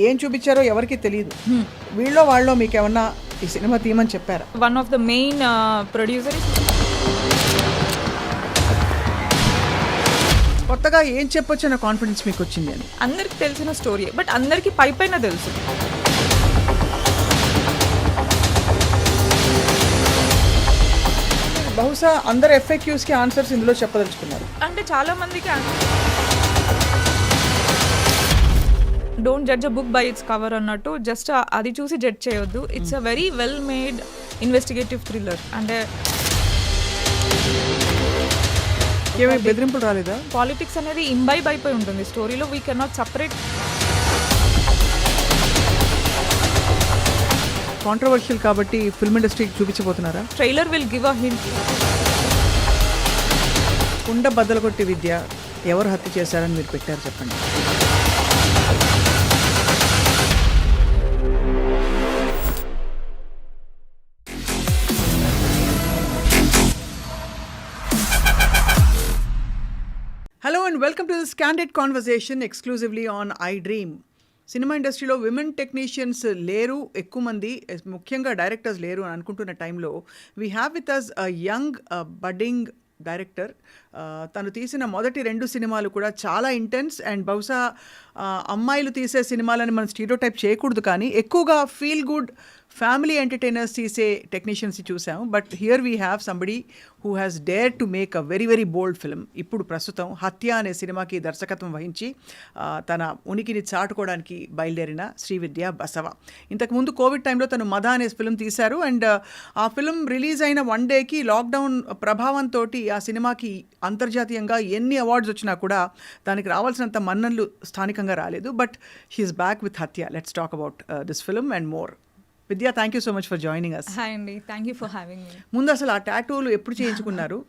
ఏం చూపించారో ఎవరికి తెలియదు. వీళ్ళో వాళ్ళో మీకు ఏమన్నా ఈ సినిమా తీయమని చెప్పారా? One of the main producer. కొత్తగా ఏం చెప్పొచ్చు అన్న కాన్ఫిడెన్స్ మీకు వచ్చింది అని? అందరికి తెలిసిన స్టోరీ, బట్ అందరికి పైన తెలుసు. బహుశా అందరు FAQs కి ఆన్సర్స్ ఇందులో చెప్పదలుచుకున్నారు. అంటే చాలా మందికి don't judge a book by its cover అన్నట్టు, జస్ట్ అది చూసి జడ్జ్ చేయొద్దు. It's a very well made investigative thriller. అంటే ఏమీ బెదిరింపులు రాలేదా? పాలిటిక్స్ అనేది ఇంబైబ్ అయిపోయి ఉంటుంది స్టోరీలో. We cannot separate. కాంట్రవర్షియల్ కాబట్టి ఫిల్మ్ ఇండస్ట్రీకి చూపించబోతున్నారా? Trailer will give a hint. కుండ బద్దలు కొట్టి విద్య ఎవరు హత్య చేశారని మీరు పెట్టారు, చెప్పండి. Hello and welcome to this candid conversation exclusively on iDream. Cinema ఇండస్ట్రీలో విమెన్ టెక్నీషియన్స్ లేరు ఎక్కువ మంది, ముఖ్యంగా డైరెక్టర్స్ లేరు అని అనుకుంటున్న టైంలో we have with us a young budding director. తను తీసిన మొదటి 2 సినిమాలు కూడా చాలా ఇంటెన్స్ అండ్ బహుశా అమ్మాయిలు తీసే సినిమాలని మనం స్టీరియోటైప్ చేయకూడదు, కానీ ఎక్కువగా ఫీల్ గుడ్ ఫ్యామిలీ ఎంటర్టైనర్స్ తీసే టెక్నీషియన్స్ చూసాం. But here we have somebody who has dare to make a very very bold film. ఇప్పుడు ప్రస్తుతం హత్య అనే సినిమాకి దర్శకత్వం వహించి తన ఉనికిని చాటుకోవడానికి బయలుదేరిన శ్రీవిద్య బసవ. ఇంతకుముందు కోవిడ్ టైంలో తను మద అనే ఫిల్మ్ తీశారు అండ్ ఆ ఫిల్మ్ రిలీజ్ అయిన 1 డేకి లాక్డౌన్ ప్రభావంతో ఆ సినిమాకి అంతర్జాతీయంగా ఎన్ని అవార్డ్స్ వచ్చినా కూడా దానికి రావాల్సినంత మన్ననలు స్థానికంగా రాలేదు. But he's back with Hatya. Let's talk about this film and more. Vidya, thank you so much for joining us. Hi అండి, thank you for having me. ముందు అసలు ఆ టాటూలు ఎప్పుడు చేయించుకున్నారు?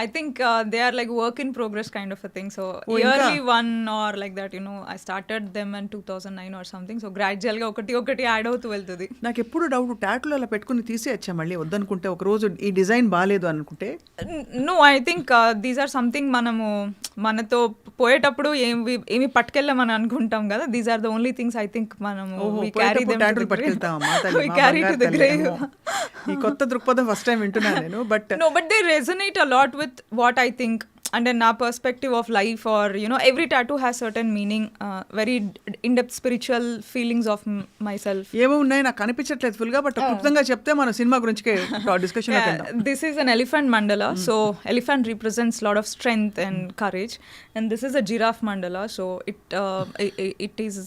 I think they are like work in progress kind of a thing. So yearly one or like that, you know, I started them in 2009 or something. So gradually ఒకటి add అవుతూ వెళ్తుంది. నాకు ఎప్పుడు డౌట్, టాటూలు అలా పెట్టుకుని తీసేయచ్చా మళ్ళీ వద్దనుకుంటే, ఒక రోజు ఈ డిజైన్ బాగాలేదు అనుకుంటే? No, I think these are something మనము మనతో పోయేటప్పుడు ఏమి పట్టుకెళ్ళమని అనుకుంటాం కదా. These are the only things I think మనము టాటూలు పట్టుకెళ్తాం. ఈ కొత్త దృక్పథం ఫస్ట్ టైం వింటున్నాను నేను. But no, but they resonate a lot with what I think and in our perspective of life, or you know, every tattoo has certain meaning, very in-depth spiritual feelings of myself. ఏమో ఉన్నాయి నాకు కనిపించట్లేదు full గా, but క్లుప్తంగా చెప్తే మన cinema గురించి discussion వెళ్దాం. This is an elephant mandala. So elephant represents lot of strength and courage, and this is a giraffe mandala. So it is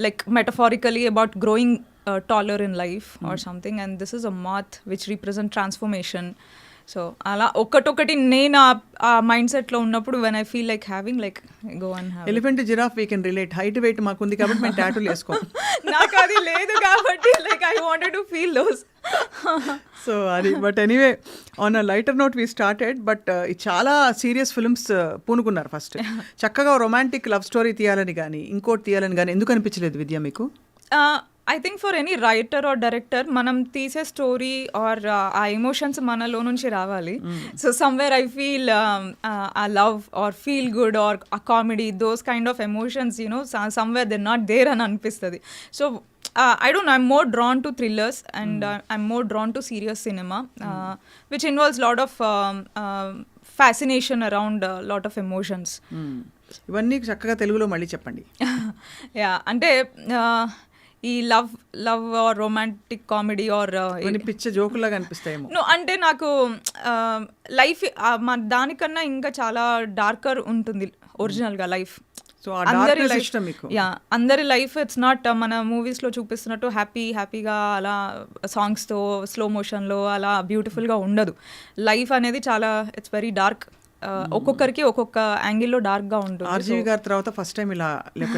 like metaphorically about growing taller in life or something, and this is a moth which represent transformation. So అలా ఒకటి నేను ఆ mind సెట్లో ఉన్నప్పుడు when I feel like having like go and have. Elephant, giraffe we can relate. Height weight మాకు ఉంది కాబట్టి మేము టాటూలు వేసుకోం. నాకు అది లేదు కాబట్టి like I wanted to feel those. So అది. But anyway, on a lighter note we started. But చాలా సీరియస్ ఫిల్మ్స్ పూనుకున్నారు ఫస్ట్. చక్కగా రొమాంటిక్ లవ్ స్టోరీ తీయాలని కానీ ఇంకోటి తీయాలని కానీ ఎందుకు అనిపించలేదు విద్య మీకు? I think for any writer or director మనం తీసే స్టోరీ ఆర్ ఆ ఎమోషన్స్ మనలో నుంచి రావాలి. So somewhere I feel uh love or feel good or uh comedy, those kind of emotions, you know, somewhere they not there అని అనిపిస్తుంది. So I don't know, I'm more drawn to thrillers and I'm more drawn to serious cinema, which involves lot of fascination around lot of emotions. ఇవన్నీ చక్కగా తెలుగులో మళ్ళీ చెప్పండి. అంటే ఈ love or romantic comedy ఆర్ పిచ్చ జోకులాగా అనిపిస్తాయేమో. అంటే నాకు లైఫ్ దానికన్నా ఇంకా చాలా డార్కర్ ఉంటుంది ఒరిజినల్గా లైఫ్. అందరి లైఫ్ ఇట్స్ నాట్ మన మూవీస్లో చూపిస్తున్నట్టు హ్యాపీగా అలా సాంగ్స్తో స్లో మోషన్లో అలా బ్యూటిఫుల్గా ఉండదు. లైఫ్ అనేది చాలా ఇట్స్ వెరీ డార్క్. ఒక్కొక్కరికి ఒక్కొక్క యాంగిల్లో డార్క్గా ఉంటుంది. ఆర్జీవి గారి తర్వాత ఫస్ట్ టైం ఇలా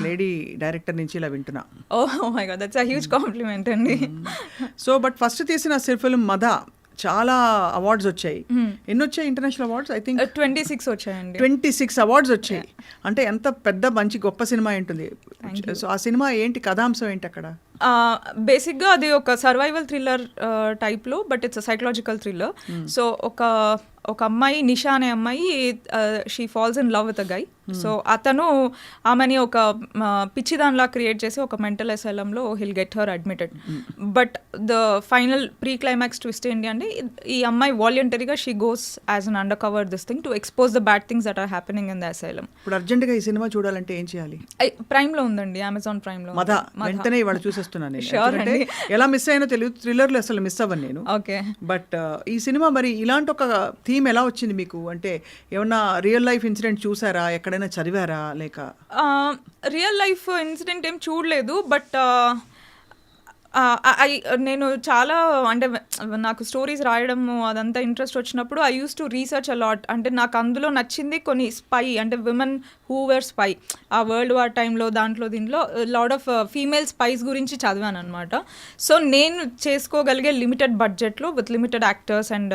లేడీ డైరెక్టర్ నుంచి ఇలా వింటున్నా. Oh my God, that's a huge compliment అండి. సో బట్ ఫస్ట్ తీసిన ఫిల్మ్ మద చాలా అవార్డ్స్ వచ్చాయి. ఎన్ని వచ్చాయి ఇంటర్నేషనల్ అవార్డ్స్? ఐ థింక్ 26 వచ్చాయండి. 26 అవార్డ్స్ వచ్చాయి. అంటే ఎంత పెద్ద మంచి గొప్ప సినిమా ఉంటుంది. సో ఆ సినిమా ఏంటి, కథాంశం ఏంటి అక్కడ? బేసిక్గా అది ఒక సర్వైవల్ థ్రిల్లర్ టైప్లో, but it's psychological thriller. So ఒక అమ్మాయి, నిషా అనే అమ్మాయి, she falls in love with a guy so అతను ఆమెని ఒక పిచ్చిదానిలా క్రియేట్ చేసి ఒక మెంటల్ అసైలంలో he'll get her admitted. But the final pre climax twist ఏంటి అంటే ఈ అమ్మాయి వాలంటరీగా she goes as an undercover this thing to expose the bad things that are happening in the asylum. ఇప్పుడు అర్జెంట్గా ఈ సినిమా చూడాలంటే ఏం చేయాలి? ప్రైమ్లో ఉందండి, అమెజాన్ ప్రైమ్లో. వెంటనే ఇవాళ చూసేస్తున్నాను నేను. Sure ఎందుకంటే ఎలా మిస్ అయినో తెలియదు, థ్రిల్లర్లు అసలు మిస్ అవ్వను నేను. ఓకే. బట్ ఈ సినిమా మరి ఇలాంటి ఒక థీమ్ ఎలా వచ్చింది మీకు? అంటే ఏమన్నా రియల్ లైఫ్ ఇన్సిడెంట్ చూసారా, ఎక్కడైనా చదివారా, లేక? రియల్ లైఫ్ ఇన్సిడెంట్ ఏం చూడలేదు, బట్ నేను చాలా అంటే నాకు స్టోరీస్ రాయడము అదంతా ఇంట్రెస్ట్ వచ్చినప్పుడు ఐ యూస్ టు రీసెర్చ్ అలాట్. అంటే నాకు అందులో నచ్చింది కొన్ని స్పై అంటే women who were spy uh world war టైంలో దీంట్లో లాట్ ఆఫ్ ఫీమేల్ స్పైస్ గురించి చదివాను అనమాట. సో నేను చేసుకోగలిగే లిమిటెడ్ బడ్జెట్లో with limited actors and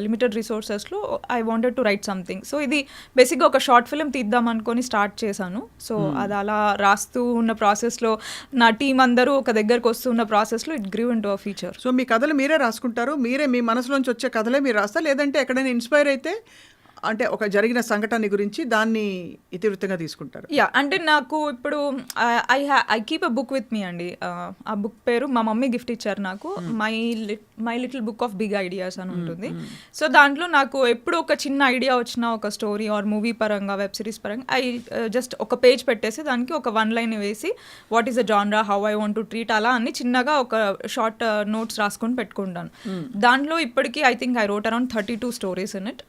limited రిసోర్సెస్లో I wanted to write something. So ఇది బేసిక్గా ఒక షార్ట్ ఫిల్మ్ తీద్దాం అనుకొని స్టార్ట్ చేశాను. సో అది అలా రాస్తూ ఉన్న ప్రాసెస్లో నా టీం అందరూ ఒక దగ్గరకు వస్తున్న ప్రాసెస్లో it grew into a feature. So మీ కథలు మీరే రాసుకుంటారు, మీరే మీ మనసులోంచి వచ్చే కథలే మీరు రాస్తారు, లేదంటే ఎక్కడైనా ఇన్స్పైర్ అయితే అంటే ఒక జరిగిన సంఘటన గురించి దాన్ని ఇతివృత్తంగా తీసుకుంటారు? యా, అంటే నాకు ఇప్పుడు I keep a book with me అండి. ఆ బుక్ పేరు మా మమ్మీ గిఫ్ట్ ఇచ్చారు నాకు, my little book of big ideas అని ఉంటుంది. సో దాంట్లో నాకు ఎప్పుడు ఒక చిన్న ఐడియా వచ్చిన ఒక స్టోరీ ఆర్ మూవీ పరంగా వెబ్ సిరీస్ పరంగా ఐ జస్ట్ ఒక పేజ్ పెట్టేసి దానికి ఒక 1 లైన్ వేసి what is the genre, how I want to treat అలా అన్ని చిన్నగా ఒక షార్ట్ నోట్స్ రాసుకొని పెట్టుకుంటాను. దాంట్లో ఇప్పటికీ I think I wrote around 32 stories in it.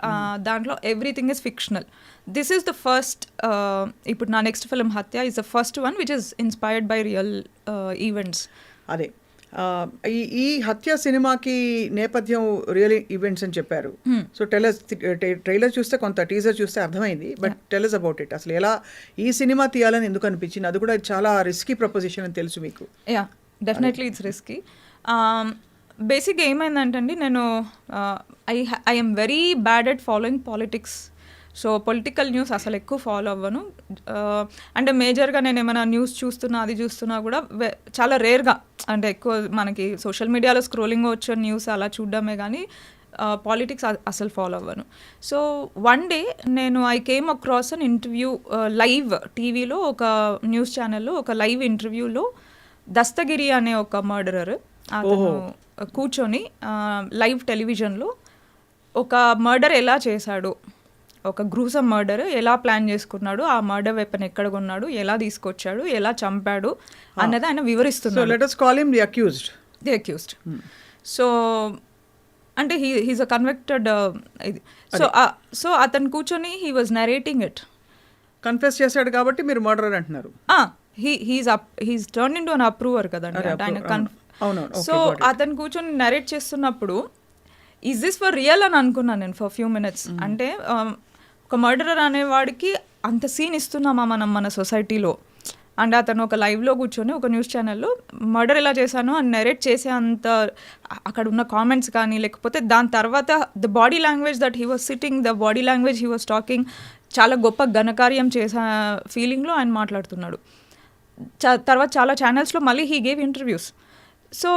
దాంట్లో everything is fictional. This is the first, ఇప్పుడు నా next film Hatya is the first one which is inspired by real events. అదే ఈ హత్య సినిమాకి నేపథ్యం రియల్ ఈవెంట్స్ అని చెప్పారు. సో టెలస్, ట్రైలర్ చూస్తే కొంత టీజర్ చూస్తే అర్థమైంది, బట్ టెలస్ అబౌట్ ఇట్. అసలు ఎలా ఈ సినిమా తీయాలని ఎందుకు అనిపించింది? అది కూడా చాలా రిస్కీ ప్రపోజిషన్ అని తెలుసు మీకు. Yeah, definitely it's risky. బేసిక్గా ఏమైందంటే అండి, నేను I M very bad at following politics. So political news అసలు ఎక్కువ ఫాలో అవ్వను. అంటే మేజర్గా నేను ఏమైనా న్యూస్ చూస్తున్నా కూడా చాలా రేర్గా, అంటే ఎక్కువ మనకి సోషల్ మీడియాలో స్క్రోలింగ్ వచ్చే న్యూస్ అలా చూడడమే కానీ పాలిటిక్స్ అసలు ఫాలో అవ్వను. సో వన్ డే నేను I came across an interview live టీవీలో, ఒక న్యూస్ ఛానల్లో ఒక లైవ్ ఇంటర్వ్యూలో దస్తగిరి అనే ఒక మర్డరర్ అతను కూర్చొని లైవ్ టెలివిజన్లో ఒక మర్డర్ ఎలా చేశాడు, ఒక గ్రూసమ్ మర్డర్ ఎలా ప్లాన్ చేసుకున్నాడు, ఆ మర్డర్ వెపన్ ఎక్కడ కొన్నాడు, ఎలా తీసుకొచ్చాడు, ఎలా చంపాడు అన్నది ఆయన వివరిస్తున్నాడు. So let us call him the accused. The accused. So అంటే హీస్ అ కన్విక్టెడ్ ఇది. సో అతను కూర్చొని he was narrating it. Confess చేశాడు కాబట్టి మీరు మర్డరర్ అంటున్నారు. హీస్ టర్న్ ఇంటూ అన్ అప్రూవర్ కదండి. సో అతను కూర్చొని నరేట్ చేస్తున్నప్పుడు ఈజ్ దిస్ ఫర్ రియల్ అని అనుకున్నాను నేను ఫర్ ఫ్యూ మినిట్స్. అంటే ఒక మర్డరర్ అనేవాడికి అంత సీన్ ఇస్తున్నామా మనం మన సొసైటీలో? అండ్ అతను ఒక లైవ్లో కూర్చొని ఒక న్యూస్ ఛానల్లో మర్డర్ ఎలా చేశాను అని నెరేట్ చేసే అంత అక్కడ ఉన్న కామెంట్స్ కానీ, లేకపోతే దాని తర్వాత the body language that he was sitting, the body language he was talking, చాలా గొప్ప ఘనకార్యం చేసే ఫీలింగ్లో ఆయన మాట్లాడుతున్నాడు. తర్వాత చాలా ఛానల్స్లో మళ్ళీ హీ గేవ్ ఇంటర్వ్యూస్. సో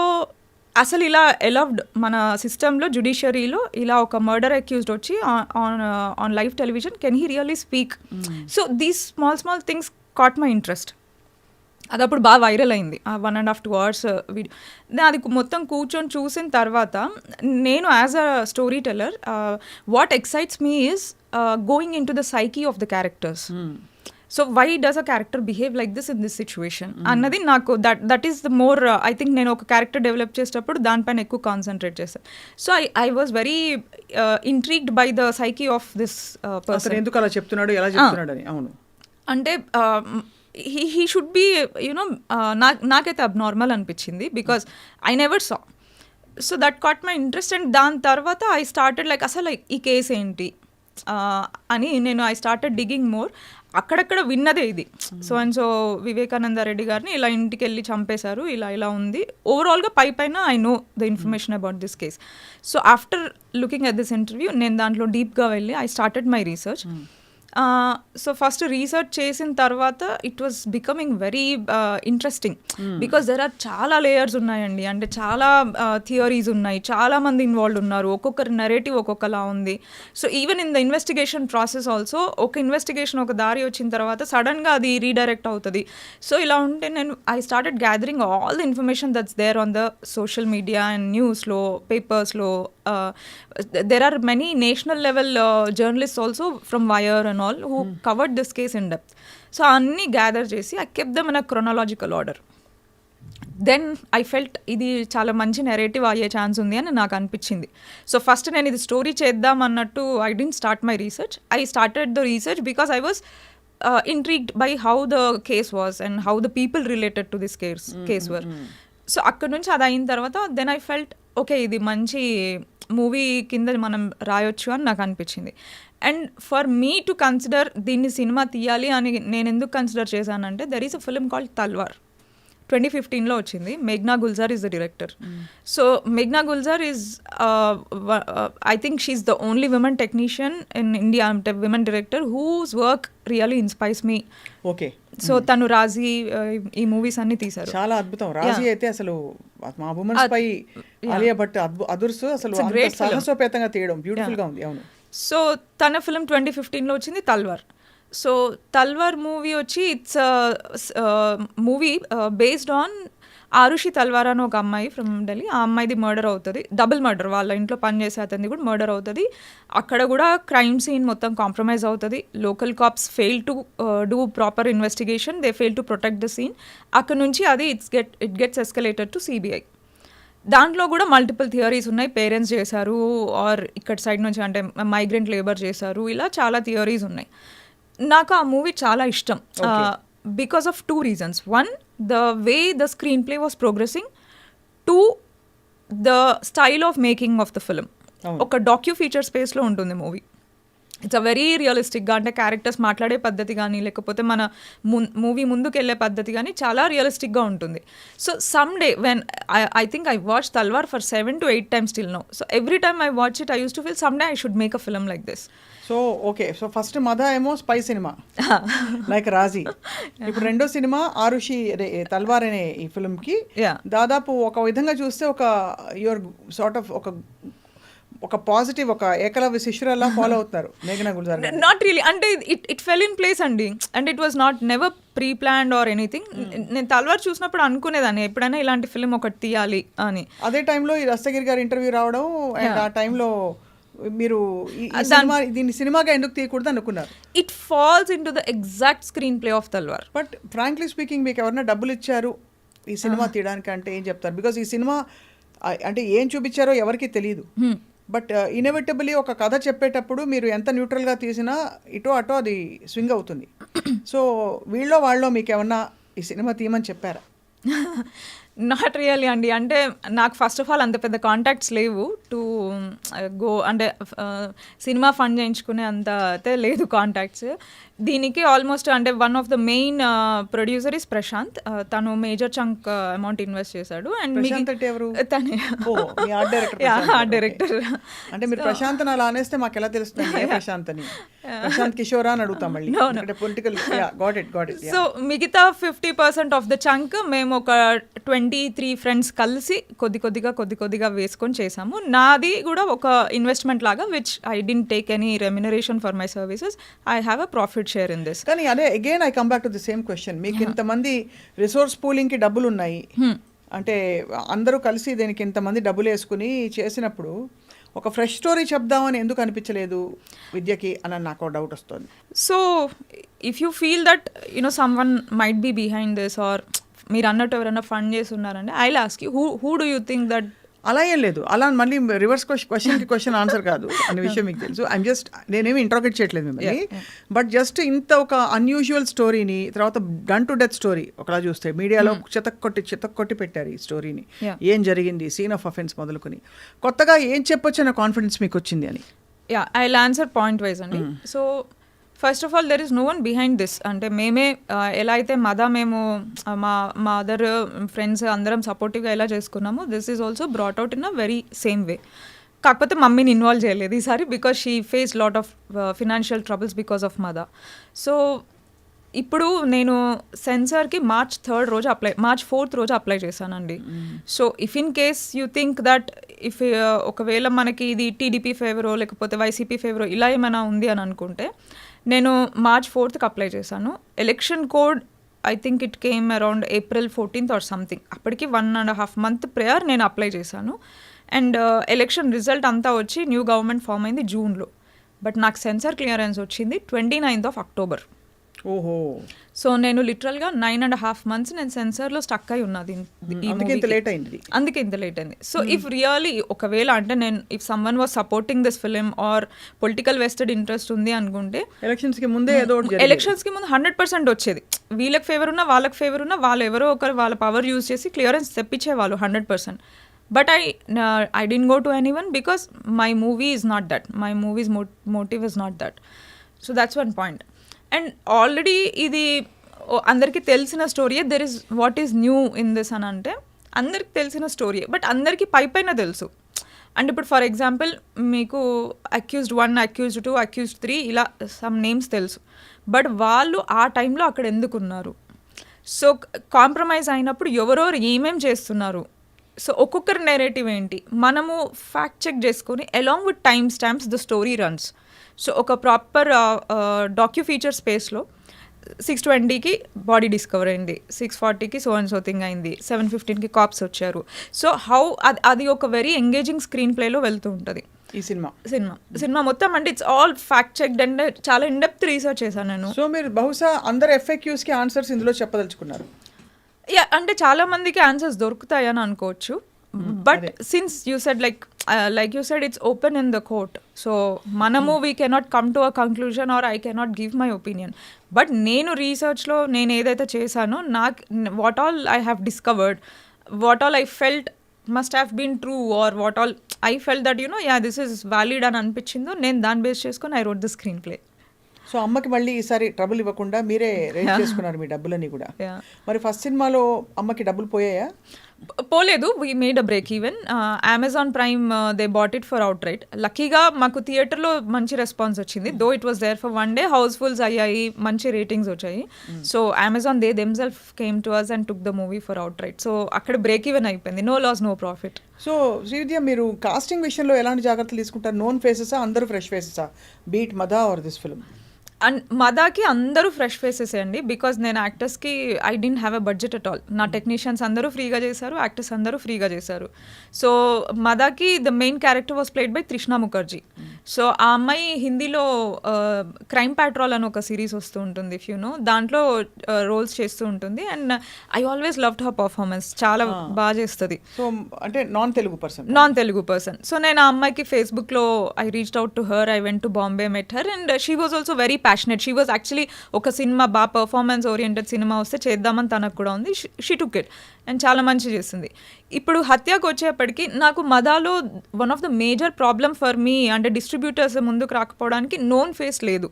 అసలు ఇలా ఎలవ్డ్ మన సిస్టంలో, జుడిషియరీలో ఇలా ఒక మర్డర్ అక్యూజ్డ్ వచ్చి on live television, can he really speak? So these small things caught my interest. అది అప్పుడు బాగా వైరల్ అయింది, 1.5-2 hours వీడియో. అది మొత్తం కూర్చొని చూసిన తర్వాత నేను as a storyteller what excites me is going in to the psyche of the characters. So why does a character behave like this in this situation అన్నది నాకు that is the more I think నేను ఒక character develop చేసేటప్పుడు దానిపైన ఎక్కువ concentrate చేస్తాను. So I was very intrigued by the psyche of this person. ఎందుకు అలా చెప్తున్నాడు, ఎలా చెప్తున్నాడు అని. అవును, అంటే హీ షుడ్ బి యునో, నాకైతే అబ్నార్మల్ అనిపించింది because I never saw. So that caught my interest. And దాని తర్వాత ఐ స్టార్టెడ్ లైక్ అసలు ఈ కేసు ఏంటి అని నేను ఐ స్టార్టెడ్ డిగింగ్ మోర్. అక్కడక్కడ విన్నదే ఇది. So and so Vivekananda Reddy గారిని ఇలా ఇంటికి వెళ్ళి చంపేశారు, ఇలా ఉంది. ఓవరాల్గా పైన I know the information about this case. So after looking at this interview నేను దాంట్లో డీప్గా వెళ్ళి I started my research. So first research చేసిన తర్వాత it was becoming very interesting because there are చాలా లేయర్స్ ఉన్నాయండి. అంటే చాలా థియరీస్ ఉన్నాయి, చాలా మంది ఇన్వాల్వ్ ఉన్నారు, ఒక్కొక్కరి నెరేటివ్ ఒక్కొక్కలా ఉంది. So even in the investigation process also ఒక ఇన్వెస్టిగేషన్ ఒక దారి వచ్చిన తర్వాత సడన్గా అది రీడైరెక్ట్ అవుతుంది. సో ఇలా ఉంటే నేను I started gathering all the information that's there on the social media and న్యూస్లో, పేపర్స్లో. there are many national level journalists also from Wire and all who covered this case in depth. So anni gather chesi I kept them in a chronological order. Then I felt ఇది చాలా మంచి narrative అయ్యే chance ఉంది అని నాకు అనిపించింది. So first నేను ఇది స్టోరీ చేద్దాం అన్నట్టు I didn't start my research. I started the research because I was intrigued by how the case was and how the people related to this case were. So అక్కడ నుంచి అది అయిన తర్వాత then I felt okay ఇది మంచి movie కింద మనం రాయొచ్చు అని నాకు అనిపించింది. And for me to consider దీన్ని సినిమా తీయాలి అని నేను ఎందుకు కన్సిడర్ చేశానంటే there is a film called Talwar. 2015లో వచ్చింది. మేఘ్నా Gulzar is the director. So మేఘ్నా Gulzar is I think she's the only women technician in India, అంటే women director whose work really inspires me. Okay. So తను రాజీ ఈ మూవీస్ అన్ని తీశారు. చాలా అద్భుతం. రాజీ అయితే అసలు మా ఉమెన్స్ పై ఆలియా భట్ అదుర్సు అసలు సాహసోపేతంగా తీయడం బ్యూటిఫుల్ గా ఉంది. అవును. సో తన ఫిలిం 2015లో వచ్చింది తల్వార్. సో తల్వార్ మూవీ వచ్చి it's movie based on Aarushi Talwar అని ఒక అమ్మాయి ఫ్రమ్ ఢిల్లీ. ఆ అమ్మాయిది మర్డర్ అవుతుంది, డబుల్ మర్డర్. వాళ్ళ ఇంట్లో పనిచేసే అతనిది కూడా మర్డర్ అవుతుంది. అక్కడ కూడా క్రైమ్ సీన్ మొత్తం కాంప్రమైజ్ అవుతుంది. Local cops fail to do proper investigation, they fail to protect the scene. అక్కడ నుంచి అది it gets escalated to CBI. దాంట్లో కూడా మల్టిపుల్ థియరీస్ ఉన్నాయి. పేరెంట్స్ చేశారు ఆర్ ఇక్కడ సైడ్ నుంచి అంటే మైగ్రెంట్ లేబర్ చేశారు, ఇలా చాలా థియరీస్ ఉన్నాయి. నాకు ఆ మూవీ చాలా ఇష్టం because of 2 reasons. 1, the way the screenplay was progressing. 2, the style of making of the film. ఒక డాక్యూ ఫీచర్ స్పేస్లో ఉంటుంది మూవీ. ఇట్స్ అ వెరీ రియలిస్టిక్గా, అంటే క్యారెక్టర్స్ మాట్లాడే పద్ధతి కానీ లేకపోతే మన మూవీ ముందుకు వెళ్ళే పద్ధతి కానీ చాలా రియలిస్టిక్గా ఉంటుంది. So some day when I think I watch Talwar for 7 to 8 times till now. So every time I watch it I used to feel someday I should make a film like this. So okay. So first మద ఏమో spy cinema like రాజీ. ఇప్పుడు రెండో cinema Arushi తల్వార్ అనే ఈ ఫిల్మ్కి దాదాపు ఒక విధంగా చూస్తే ఒక యువర్ సార్ట్ ఆఫ్ ఒక పాజిటివ్, ఒక ఏకలవ్య శిష్యురాల్లా ఫాలో అవుతున్నారు మేఘనా గుల్జార్. నాట్ రియలీ, అంటే ఇట్ ఫెల్ ఇన్ ప్లేస్ అండి. And it was not never pre planned or anything. నేను తల్వార్ చూసినప్పుడు అనుకునేదాన్ని ఎప్పుడైనా ఇలాంటి ఫిల్మ్ ఒకటి తీయాలి అని. అదే టైంలో ఈ దస్తగిరి గారి ఇంటర్వ్యూ రావడం అండ్ ఆ టైంలో మీరు దీన్ని సినిమాగా ఎందుకు తీయకూడదు అనుకున్నారు? It falls in to the exact screen play of Talwar. But frankly speaking మీకు ఎవరైనా డబ్బులు ఇచ్చారు ఈ సినిమా తీయడానికి అంటే ఏం చెప్తారు? బికాస్ ఈ సినిమా అంటే ఏం చూపించారో ఎవరికి తెలియదు. బట్ ఇన్ఎవిటబుల్లీ ఒక కథ చెప్పేటప్పుడు మీరు ఎంత న్యూట్రల్గా తీసినా ఇటో అటో అది స్వింగ్ అవుతుంది. సో వీళ్ళో వాళ్ళో మీకు ఏమన్నా ఈ సినిమా తీయమని చెప్పారా? నాట్ రియల్లీ అండి. అంటే నాకు ఫస్ట్ ఆఫ్ ఆల్ అంత పెద్ద కాంటాక్ట్స్ లేవు టు గో, అంటే సినిమా ఫండ్ చేయించుకునే అంత అయితే లేదు కాంటాక్ట్స్. దీనికి ఆల్మోస్ట్ అంటే one of the main producer is Prashanth. తను మేజర్ చంక్ అమౌంట్ ఇన్వెస్ట్ చేశాడు. అండ్ తనే ఆర్ట్ డైరెక్టర్. అంటే మీరు ప్రశాంత్ అలా అనేస్తే మాకు ఎలా తెలుస్తుంది ప్రశాంత్ అని? ప్రశాంత్ కిషోరా అని అడుగుతాం మళ్ళీ. సో మిగతా 50% ఆఫ్ ద చంక్ మేము ఒక 23 ఫ్రెండ్స్ కలిసి కొద్ది కొద్దిగా వేసుకొని చేసాము. నాది కూడా ఒక ఇన్వెస్ట్మెంట్ లాగా, which I didn't take any remuneration for my services. I have a profit share in this. కానీ అదే again I come back to the same question. మీకు ఇంతమంది రిసోర్స్ పూలింగ్కి డబ్బులు ఉన్నాయి అంటే అందరూ కలిసి దీనికి ఇంతమంది డబ్బులు వేసుకుని చేసినప్పుడు ఒక ఫ్రెష్ స్టోరీ చెప్దామని ఎందుకు అనిపించలేదు విద్యకి అని నాకు డౌట్ వస్తుంది. So if you feel that you know someone might be behind this or మీరు అన్నట్టు ఎవరైనా ఫండ్ చేసి ఉన్నారంటే I will ask you who do you think that? అలా ఏం లేదు. అలా మళ్ళీ రివర్స్ క్వశ్చన్ ఆన్సర్ కాదు అనే విషయం మీకు తెలుసు. ఐమ్ జస్ట్ నేనేమి ఇంట్రాగేట్ చేయట్లేదు మిమ్మల్ని. బట్ జస్ట్ ఇంత ఒక అన్యూజువల్ స్టోరీని తర్వాత డన్ టు డెత్ స్టోరీ ఒకలా చూస్తే మీడియాలో చితక్కొట్టి పెట్టారు ఈ స్టోరీని. ఏం జరిగింది, సీన్ ఆఫ్ అఫెన్స్ మొదలుకొని కొత్తగా ఏం చెప్పొచ్చు అనే కాన్ఫిడెన్స్ మీకు వచ్చింది అని? I will answer point wise అండి. So first of all there is no one behind this. అంటే మేమే ఎలా అయితే మేము మా అదర్ ఫ్రెండ్స్ అందరం సపోర్టివ్గా ఎలా చేసుకున్నామో this is also brought out in a very same way. కాకపోతే మమ్మీని ఇన్వాల్వ్ చేయలేదు ఈసారి because she face lot of financial troubles because of mother. So ఇప్పుడు నేను సెన్సార్కి మార్చ్ 4th రోజు అప్లై చేశానండి. So if in case you think that if ఒకవేళ మనకి ఇది టీడీపీ ఫేవరో లేకపోతే వైసీపీ ఫేవరో ఇలా ఏమైనా ఉంది అని అనుకుంటే నేను మార్చ్ 4th అప్లై చేశాను. Election code I think it came around April 14th or something. అప్పటికి 1.5 month ప్రేయర్ నేను అప్లై చేశాను. అండ్ ఎలక్షన్ రిజల్ట్ అంతా వచ్చి న్యూ గవర్నమెంట్ ఫామ్ అయింది జూన్లో. బట్ నాకు సెన్సార్ క్లియరెన్స్ వచ్చింది 29th October. ఓహో. సో నేను లిటరల్గా 9.5 months నేను సెన్సార్లో స్టక్ అయి ఉన్నది. అందుకే ఇంత లేట్ అయింది. సో ఇఫ్ రియలీ ఒకవేళ అంటే నేను if someone was supporting this film or political vested interest ఉంది అనుకుంటే ఎలక్షన్స్కి ముందే ఏదో ఎలక్షన్స్కి ముందు 100% వచ్చేది. వీళ్ళకి ఫేవర్ ఉన్నా వాళ్ళకి ఫేవర్ ఉన్నా వాళ్ళు ఎవరో ఒకరు వాళ్ళ పవర్ యూజ్ చేసి clearance తెప్పించేవాళ్ళు 100%. But I didn't go to anyone because my movie is not that. My movie's motive is not that. So that's one point. And already ఇది అందరికీ తెలిసిన స్టోరీయే. There is what is new in this అని అంటే అందరికి తెలిసిన స్టోరీయే but అందరికీ పైన తెలుసు. అంటే ఇప్పుడు ఫర్ ఎగ్జాంపుల్ మీకు అక్యూజ్డ్ 1, అక్యూజ్డ్ 2, అక్యూజ్డ్ 3 ఇలా సమ్ నేమ్స్ తెలుసు. బట్ వాళ్ళు ఆ టైంలో అక్కడ ఎందుకున్నారు, సో కాంప్రమైజ్ అయినప్పుడు ఎవరెవరు ఏమేం చేస్తున్నారు, సో ఒక్కొక్కరి నెరేటివ్ ఏంటి మనము ఫ్యాక్ట్ చెక్ చేసుకొని along with time stamps the story runs. So ఒక ప్రాపర్ డాక్యూ ఫీచర్ స్పేస్లో 6:20కి బాడీ డిస్కవర్ అయింది, 6:40కి సో అండ్ సో థింగ్ అయింది, 7:15కి కాప్స్ వచ్చారు. సో అది ఒక వెరీ ఎంగేజింగ్ స్క్రీన్ ప్లేలో వెళ్తూ ఉంటుంది ఈ సినిమా మొత్తం. అంటే it's all fact checked and చాలా ఇన్డెప్త్ రీసెర్చ్ చేశాను నేను. సో మీరు బహుశా అందరు FAQsకి ఆన్సర్స్ ఇందులో చెప్పదలుచుకున్నారు. యా, అంటే చాలా మందికి ఆన్సర్స్ దొరుకుతాయని అనుకోవచ్చు. But since you said like you said it's open in the court. So మనము we cannot come to a conclusion or I cannot give my opinion. But నేను రీసెర్చ్లో నేను ఏదైతే చేశానో నాకు what all I have discovered, what all I felt must have been true or what all I felt that this is valid అని అనిపించిందో నేను దాన్ని బేస్ చేసుకొని I wrote the screen play. So అమ్మకి మళ్ళీ ఈసారి ట్రబుల్ ఇవ్వకుండా మీరే రేట్ చేసుకున్నారు మీ డబ్బులన్నీ కూడా. మరి ఫస్ట్ సినిమాలో అమ్మకి డబ్బులు పోయాయా? పోలేదు. We made a break even. Amazon Prime they bought it for outright. లక్కీగా మాకు థియేటర్లో మంచి రెస్పాన్స్ వచ్చింది. Though it was there for 1 day, housefuls అయ్యాయి, మంచి రేటింగ్స్ వచ్చాయి. So Amazon they themselves came to us and took the movie for outright. So అక్కడ break even అయిపోయింది. No loss no profit. So Srividya, మీరు casting విషయంలో ఎలాంటి జాగ్రత్తలు తీసుకుంటారు? నోన్ ఫేసెసా, అందరూ fresh ఫేసెసా? Be it Madha or this film? And మదాకి అందరూ ఫ్రెష్ ఫేసెస్ అండి. బికాజ్ నేను యాక్టర్స్కి I didn't have a budget at all. నా టెక్నీషియన్స్ అందరూ ఫ్రీగా చేశారు, యాక్టర్స్ అందరూ ఫ్రీగా చేశారు. సో మదాకి the main character was played by Trishna Mukherjee. So ఆ అమ్మాయి హిందీలో క్రైమ్ ప్యాట్రోల్ అని ఒక సిరీస్ వస్తూ ఉంటుంది, ఇఫ్ యూ నో, దాంట్లో రోల్స్ చేస్తూ ఉంటుంది. And I always loved her performance, చాలా బాగా చేస్తుంది. సో అంటే నాన్ తెలుగు పర్సన్. సో నేను ఆ అమ్మాయికి ఫేస్బుక్లో I reached out to her, I went to Bombay, met her, and she was also very passionate. She was actually ఒక సినిమా బాగా పర్ఫార్మెన్స్ ఓరియంటెడ్ సినిమా వస్తే చేద్దామని తనకు కూడా ఉంది. షీ టుక్ ఇట్ అండ్ చాలా మంచి చేసింది. ఇప్పుడు హత్యకు వచ్చేప్పటికి నాకు మదాలో one of the major problem for me అంటే డిస్ట్రిబ్యూటర్స్ ముందుకు రాకపోవడానికి నోన్ ఫేస్ లేదు,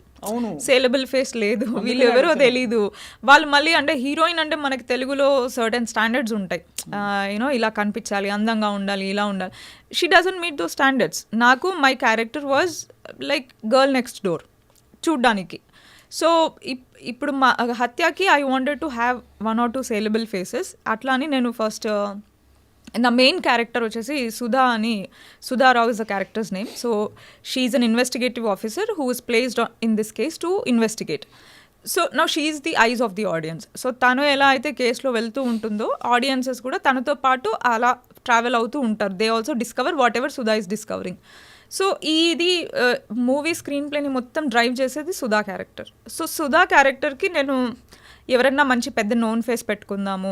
సేలబుల్ ఫేస్ లేదు, వీళ్ళు ఎవరో తెలీదు. వాళ్ళు మళ్ళీ అంటే హీరోయిన్ అంటే మనకి తెలుగులో సర్టెన్ స్టాండర్డ్స్ ఉంటాయి, యూనో ఇలా కనిపించాలి, అందంగా ఉండాలి, ఇలా ఉండాలి. She doesn't meet those standards. నాకు my character was like girl next door చూడ్డానికి. సో ఇప్పుడు మా హత్యకి I wanted to have 1 or 2 saleable faces. అట్లా అని నేను ఫస్ట్ నా మెయిన్ క్యారెక్టర్ వచ్చేసి Sudha Rao is the character's name. So she is an investigative officer who is placed in this case to investigate. So now she is the eyes of the audience. So తను ఎలా అయితే కేసులో వెళ్తూ ఉంటుందో audiences కూడా తనతో పాటు అలా ట్రావెల్ అవుతూ ఉంటారు. They also discover what ever Sudha is discovering. So ఇది మూవీ స్క్రీన్ ప్లేని మొత్తం డ్రైవ్ చేసేది సుధా క్యారెక్టర్. సో సుధా క్యారెక్టర్కి నేను ఎవరన్నా మంచి పెద్ద నోన్ ఫేస్ పెట్టుకుందాము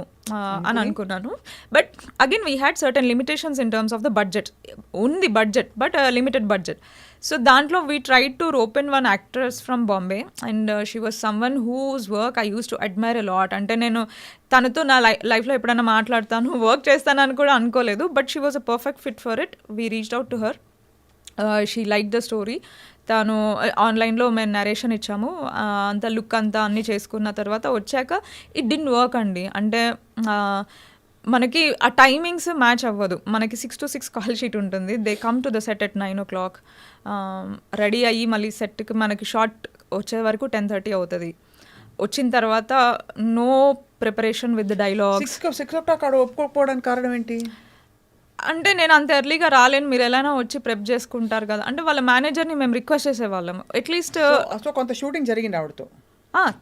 అని అనుకున్నాను. But again we had certain limitations in terms of the budget. ఉంది budget but limited budget. So దాంట్లో we tried to rope in 1 actress from Bombay and she was someone whose work I use to admire a lot. అంటే నేను తనతో నా లైఫ్లో ఎప్పుడైనా మాట్లాడతాను, work చేస్తానని కూడా అనుకోలేదు. But she was a perfect fit for it. We reached out to her. She like the story. తను ఆన్లైన్లో మేము నరేషన్ ఇచ్చాము, అంత లుక్ అంతా అన్నీ చేసుకున్న తర్వాత వచ్చాక ఇట్ డిడ్ంట్ వర్క్ అండి. అంటే మనకి ఆ టైమింగ్స్ మ్యాచ్ అవ్వదు. మనకి 6 to 6 కాల్ షీట్ ఉంటుంది. They come to the set at 9 o'clock. Ready అయ్యి మళ్ళీ సెట్కి మనకి షార్ట్ వచ్చే వరకు 10:30 అవుతుంది. వచ్చిన తర్వాత no preparation with the dialogue. 6 o'clock ఆడ ఒప్పుకోకపోవడానికి కారణం ఏంటి? అంటే నేను అంత ఎర్లీగా రాలేను, మీరు ఎలానో వచ్చి ప్రెప్ చేసుకుంటారు కదా అంటే వాళ్ళ మేనేజర్ని మేము రిక్వెస్ట్ చేసేవాళ్ళం. అట్లీస్ట్ సో కొంత షూటింగ్ జరిగింది ఆవిడతో.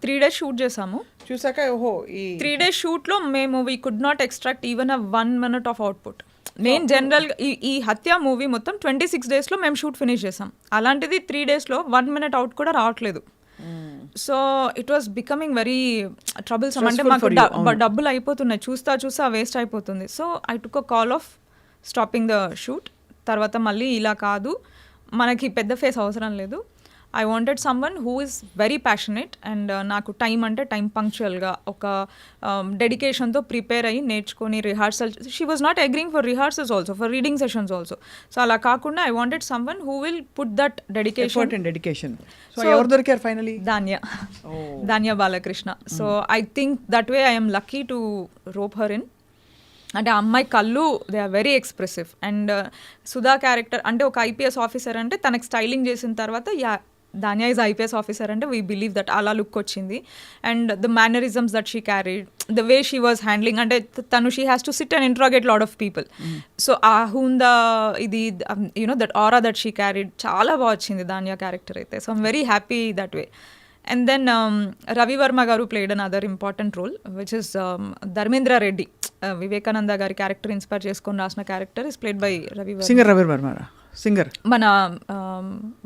3 days షూట్ చేసాము. చూసాక ఓహో ఈ 3 days షూట్లో మేము we could not extract even a 1 minute of output. నేను జనరల్గా ఈ హత్య మూవీ మొత్తం 26 daysలో మేము షూట్ ఫినిష్ చేసాం. అలాంటిది 3 daysలో 1 minute అవుట్ కూడా రావట్లేదు. So it was becoming very troublesome. అంటే మాకు డబ్బులు అయిపోతున్నాయి, చూస్తా వేస్ట్ అయిపోతుంది. So I took a call of stopping the shoot. తర్వాత మళ్ళీ ఇలా కాదు, మనకి పెద్ద ఫేస్ అవసరం లేదు. I wanted someone who is very passionate and నాకు టైం అంటే టైం పంక్చువల్గా ఒక డెడికేషన్తో ప్రిపేర్ అయ్యి నేర్చుకొని rehearsal. She was not agreeing for rehearsals also, for reading sessions also. So అలా కాకుండా I wanted someone who will put that dedication. So ఎవరు దొరికారు finally? Dhanya Balakrishna. So I think that way I'm lucky to rope her in. అంటే ఆ అమ్మాయి కళ్ళు they are very expressive. And Sudha character అంటే ఒక ఐపీఎస్ ఆఫీసర్ అంటే తనకి స్టైలింగ్ చేసిన తర్వాత ధాన్య ఈజ్ ఐపీఎస్ ఆఫీసర్ అంటే వీ బిలీవ్ దట్ అలా లుక్ వచ్చింది. And the mannerisms that she carried, the way she was handling, అంటే తను she has to SIT and interrogate lot of people. So ఆ హూందా ఇది you know that aura that she carried చాలా బాగా వచ్చింది ధాన్య క్యారెక్టర్ అయితే. So I'm very happy that way. And then Ravi Verma garu played another important role, which is Dharmendra Reddy. Vivekananda gari character inspire cheskoni rasina character is played by Ravi Verma. Singer Ravi Verma. Singer mana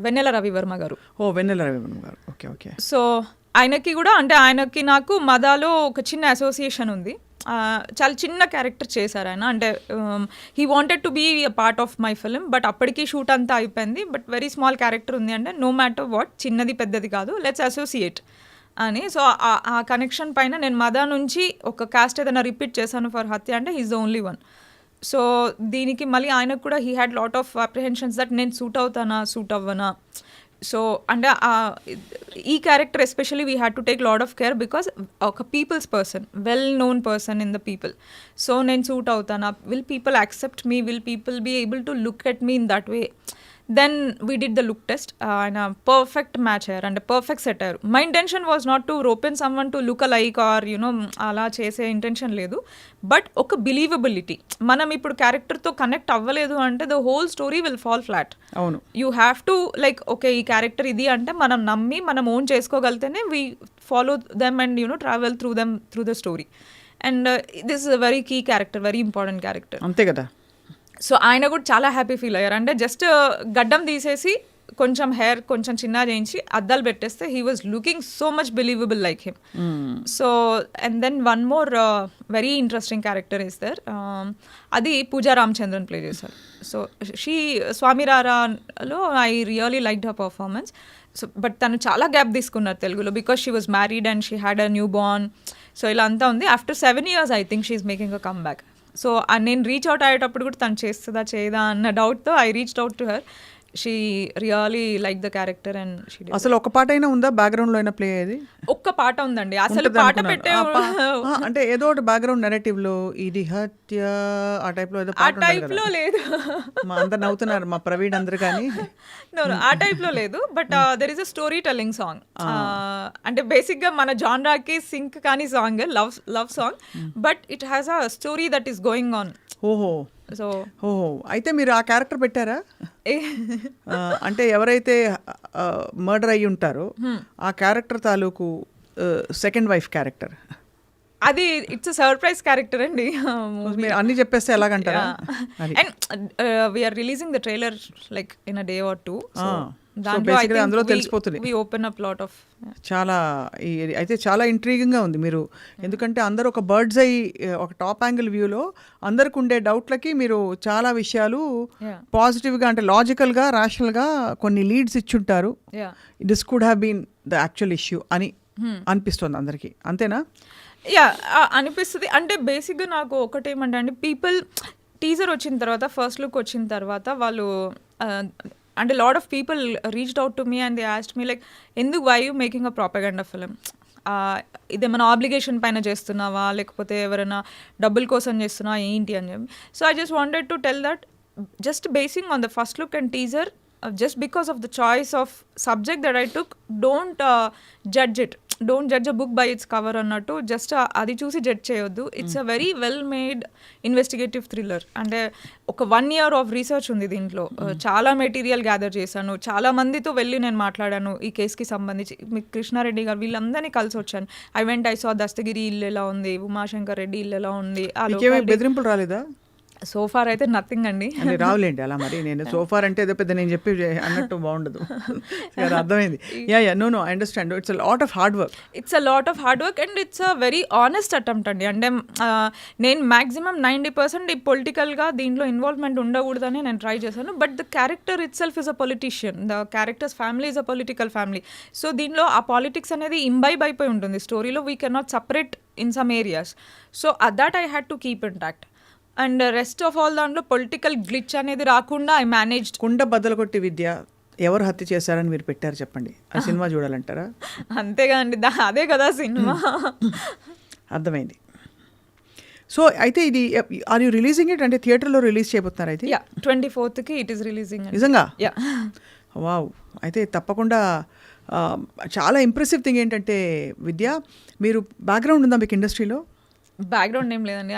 Vennela Ravi Verma garu. Oh, Vennela Ravi Verma garu. Okay. So ఆయనకి కూడా అంటే ఆయనకి నాకు మదాలో ఒక చిన్న association ఉంది. చాలా చిన్న క్యారెక్టర్ చేశారు ఆయన. అంటే he wanted to be a part of my film, but అప్పటికి షూట్ అంతా అయిపోయింది. బట్ వెరీ స్మాల్ క్యారెక్టర్ ఉంది అంటే నో మ్యాటర్ వాట్, చిన్నది పెద్దది కాదు, లెట్స్ అసోసియేట్ అని. సో ఆ కనెక్షన్ పైన నేను మదా నుంచి ఒక కాస్ట్ ఏదైనా రిపీట్ చేశాను ఫర్ హత్య అంటే he's the only one. So దీనికి మళ్ళీ ఆయనకు కూడా he had lot of apprehensions that నేను సూట్ అవుతానా సూట్ అవ్వనా. సో అంటే ఈ character especially we had to take lot of care because ఒక people's person, well known person in the people. So నేను సూట్ అవుతానా, will people accept me, will people be able to look at me in that way. Then we did the look test. ఆయన perfect match అయ్యారు అంటే perfect set అయ్యారు. My intention was not to rope in someone to look a like or you know అలా చేసే intention లేదు. But ఒక believability, మనం ఇప్పుడు క్యారెక్టర్తో కనెక్ట్ అవ్వలేదు అంటే the whole story will fall flat. అవును, you have to like okay ఈ క్యారెక్టర్ ఇది అంటే మనం నమ్మి మనం ఓన్ చేసుకోగలితేనే we follow them and you know travel through the story. And this is a very key character, very important character. అంతే కదా. సో ఆయన కూడా చాలా హ్యాపీ ఫీల్ అయ్యారు. అంటే జస్ట్ గడ్డం తీసేసి కొంచెం హెయిర్ కొంచెం చిన్న చేయించి అద్దాలు పెట్టేస్తే he was looking so much believable like him. So and then one more very interesting character is there. అది పూజా రామచంద్రన్ ప్లే చేశారు. సో షీ స్వామిరారాలో I really liked her performance. So but తను చాలా గ్యాప్ తీసుకున్నారు తెలుగులో because she was married and she had a newborn. So ఇలా అంతా ఉంది. After 7 years I think she is making a comeback. So నేను reach out అయ్యేటప్పుడు కూడా తను చేస్తుందా చేయదా అన్న డౌట్తో I reached out to her. She really like the character and she did. అసలు ఒక పాట అయినా ఉందా బ్యాక్గ్రౌండ్లో అయినా ప్లే అయ్యేది? ఒక్క పాట ఉందండి. అసలు పాట పెట్టే అంటే ఏదో ఒకటి బ్యాక్గ్రౌండ్ నెరేటివ్ లో ఇది హత్య ఆ టైప్ లో ఏదో ఆ టైప్ లో లేదు. మా అందరు నవ్వుతున్నారు, మా ప్రవీణ్ అందరు. కానీ ఆ టైప్ లో లేదు. But there is a story telling song. అంటే బేసిక్ గా మన జాన్రాకి సింక్ కానీ song love song, but it has a story that is going on. ఓహో అయితే మీరు ఆ క్యారెక్టర్ పెట్టారా? అంటే ఎవరైతే మర్డర్ అయ్యి ఉంటారో ఆ క్యారెక్టర్ తాలూకు సెకండ్ వైఫ్ క్యారెక్టర్ అది ఇట్స్ సర్ప్రైజ్ క్యారెక్టర్ అండి. మీరు అన్ని చెప్పేస్తే ఎలాగంటారా? And we're releasing the trailer like in a day or 2. అందులో తెలిసిపోతుంది. చాలా అయితే చాలా ఇంట్రీగింగ్గా ఉంది మీరు, ఎందుకంటే అందరూ ఒక బర్డ్స్ ఐ ఒక టాప్ యాంగిల్ వ్యూలో అందరికి ఉండే డౌట్లకి మీరు చాలా విషయాలు పాజిటివ్గా అంటే లాజికల్గా రేషనల్గా కొన్ని లీడ్స్ ఇచ్చుంటారు. This could have been the actual issue అని అనిపిస్తుంది అందరికీ, అంతేనా? అనిపిస్తుంది. అంటే బేసిక్గా నాకు ఒకటేమంటే అండి, పీపుల్ టీజర్ వచ్చిన తర్వాత ఫస్ట్ లుక్ వచ్చిన తర్వాత వాళ్ళు అంటే lot of people reached out to me and they asked me like ఎందుకు why you making a propaganda film ఇదేమైనా ఆబ్లిగేషన్ పైన చేస్తున్నావా లేకపోతే ఎవరైనా డబ్బుల కోసం చేస్తున్నావా ఏంటి అని చెప్పి. So I just wanted to tell that just basing on the first look and teaser, just because of the choice of subject that I took, don't judge it, don't judge a book by its cover అన్నట్టు just అది చూసి judge చేయొద్దు. It's a very well made investigative thriller. అంటే ఒక 1 year of research ఉంది దీంట్లో. చాలా material gather చేశాను, చాలా మందితో వెళ్ళి నేను మాట్లాడాను ఈ కేసుకి సంబంధించి. మీకు కృష్ణారెడ్డి గారు వీళ్ళందరినీ కలిసి వచ్చాను. ఐ saw దస్తగిరి ఇల్లు ఎలా ఉంది, ఉమాశంకర్ రెడ్డి ఇల్లు ఎలా ఉంది. బెదిరింపులు రాలేదా? సోఫార్ అయితే నథింగ్ అండి. అంటే రావులేండి అలా. మరి నేను సోఫార్ అంటే ఏదో పెద్ద నేను చెప్పి అన్నట్టు బాగుండదు. అర్థమైంది. No I understand. It's a lot of hard work. It's a lot of hard work and it's a very honest attempt అండి. అంటే నేను మ్యాక్సిమం 90% ఈ పొలిటికల్గా దీంట్లో ఇన్వాల్వ్మెంట్ ఉండకూడదని నేను ట్రై చేశాను. But the character it self is a politician, the characters family is a political family. So దీనిలో ఆ పాలిటిక్స్ అనేది ఇంబైబ్ అయిపోయి ఉంటుంది స్టోరీలో. We can not separate in some areas. So that I had to keep intact. And rest of all దాంట్లో political glitch అనేది రాకుండా I managed. కుండ బద్దలు కొట్టి విద్య ఎవరు హత్య చేశారని మీరు పెట్టారు చెప్పండి. ఆ సినిమా చూడాలంటారా? అంతేగా అండి, అదే కదా సినిమా. అర్థమైంది. సో అయితే ఇది ఆర్ యూ రిలీజింగ్ ఇట్? అంటే థియేటర్లో రిలీజ్ చేయబోతున్నారు అయితే? 24th it is releasing. నిజంగా? వావ్. అయితే తప్పకుండా. చాలా ఇంప్రెసివ్ థింగ్ ఏంటంటే విద్య, మీరు బ్యాక్గ్రౌండ్ ఉందా మీకు ఇండస్ట్రీలో? బ్యాక్గ్రౌండ్ ఏం లేదండి.